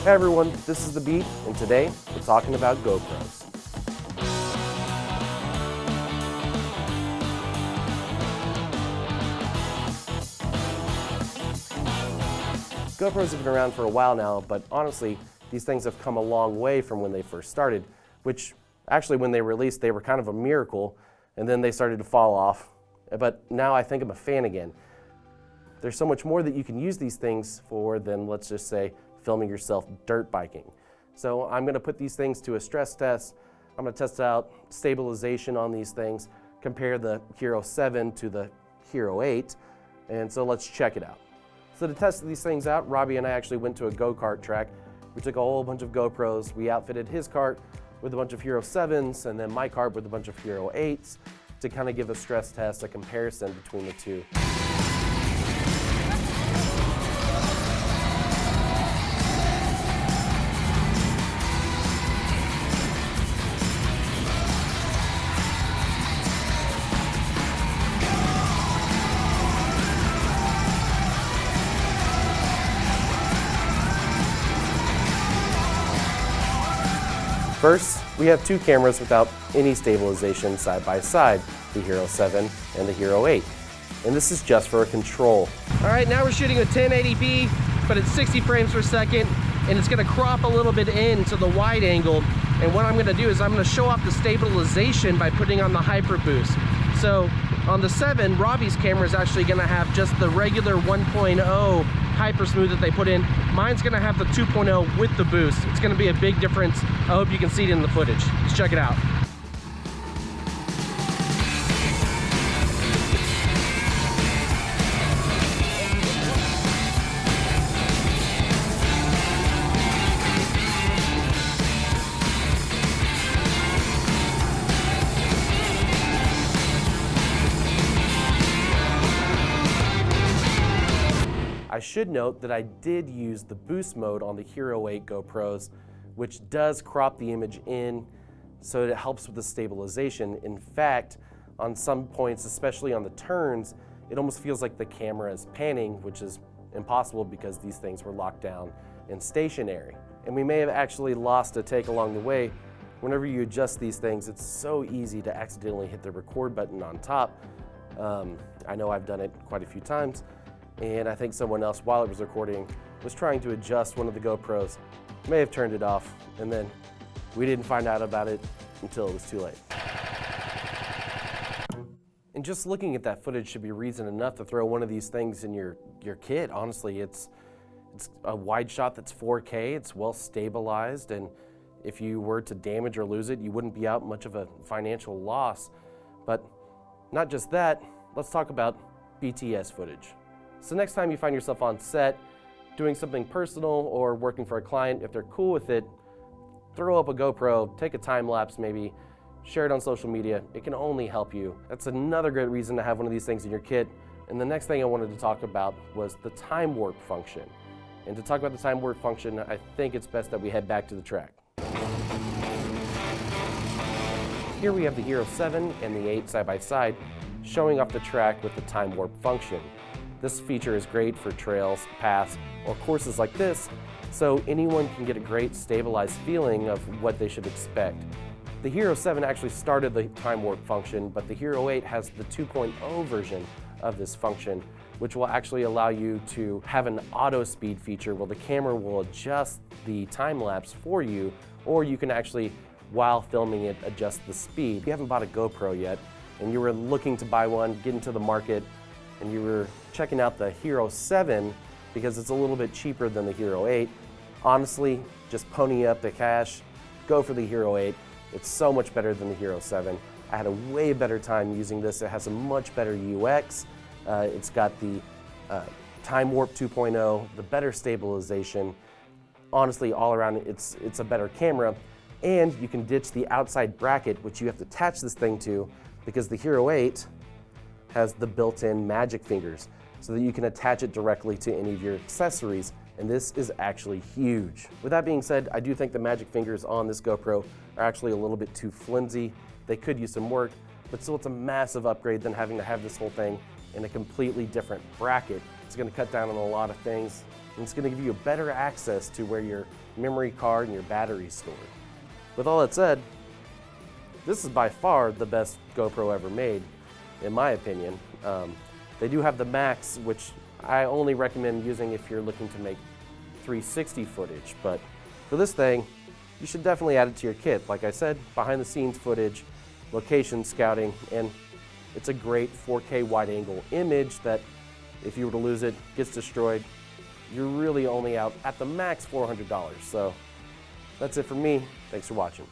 Hey everyone, this is The Beat, and today we're talking about GoPros. GoPros have been around for a while now, but honestly, these things have come a long way from when they first started, which actually when they released, they were kind of a miracle, and then they started to fall off. But now I think I'm a fan again. There's so much more that you can use these things for than, let's just say, filming yourself dirt biking. So I'm gonna put these things to a stress test. I'm gonna test out stabilization on these things, compare the HERO7 to the HERO8, and so let's check it out. So to test these things out, Robbie and I actually went to a go-kart track. We took a whole bunch of GoPros, we outfitted his cart with a bunch of HERO7s, and then my cart with a bunch of HERO8s to kind of give a stress test, a comparison between the two. First, we have two cameras without any stabilization side by side, the HERO7 and the HERO8. And this is just for a control. All right, now we're shooting with 1080p, but it's 60 frames per second, and it's gonna crop a little bit into the wide angle. And what I'm gonna do is I'm gonna show off the stabilization by putting on the hyper boost. So on the 7, Robbie's camera is actually gonna have just the regular 1.0 hyper smooth that they put in. Mine's gonna have the 2.0 with the boost. It's gonna be a big difference. I hope you can see it in the footage. Let's check it out. I should note that I did use the boost mode on the HERO8 GoPros, which does crop the image in, so it helps with the stabilization. In fact, on some points, especially on the turns, it almost feels like the camera is panning, which is impossible because these things were locked down and stationary. And we may have actually lost a take along the way. Whenever you adjust these things, it's so easy to accidentally hit the record button on top. I know I've done it quite a few times. And I think someone else, while it was recording, was trying to adjust one of the GoPros, may have turned it off, and then we didn't find out about it until it was too late. And just looking at that footage should be reason enough to throw one of these things in your kit. Honestly, it's a wide shot that's 4K, it's well stabilized, and if you were to damage or lose it, you wouldn't be out much of a financial loss. But not just that, let's talk about BTS footage. So next time you find yourself on set, doing something personal or working for a client, if they're cool with it, throw up a GoPro, take a time lapse maybe, share it on social media. It can only help you. That's another great reason to have one of these things in your kit. And the next thing I wanted to talk about was the TimeWarp function. And to talk about the TimeWarp function, I think it's best that we head back to the track. Here we have the HERO7 and the 8 side by side, showing off the track with the TimeWarp function. This feature is great for trails, paths, or courses like this, so anyone can get a great stabilized feeling of what they should expect. The HERO7 actually started the TimeWarp function, but the HERO8 has the 2.0 version of this function, which will actually allow you to have an auto speed feature where the camera will adjust the time lapse for you, or you can actually, while filming it, adjust the speed. If you haven't bought a GoPro yet, and you were looking to buy one, get into the market, and you were checking out the HERO7 because it's a little bit cheaper than the HERO8, honestly, just pony up the cash, go for the HERO8. It's so much better than the HERO7. I had a way better time using this. It has a much better UX. It's got the TimeWarp 2.0, the better stabilization. Honestly, all around, it's a better camera. And you can ditch the outside bracket, which you have to attach this thing to, because the HERO8 has the built-in magic fingers so that you can attach it directly to any of your accessories, and this is actually huge. With that being said, I do think the magic fingers on this GoPro are actually a little bit too flimsy. They could use some work, but still it's a massive upgrade than having to have this whole thing in a completely different bracket. It's gonna cut down on a lot of things, and it's gonna give you a better access to where your memory card, and your battery stored. With all that said, this is by far the best GoPro ever made, in my opinion. They do have the Max, which I only recommend using if you're looking to make 360 footage, but for this thing, you should definitely add it to your kit. Like I said, behind the scenes footage, location scouting, and it's a great 4K wide angle image that if you were to lose it, gets destroyed, you're really only out at the max $400. So that's it for me. Thanks for watching.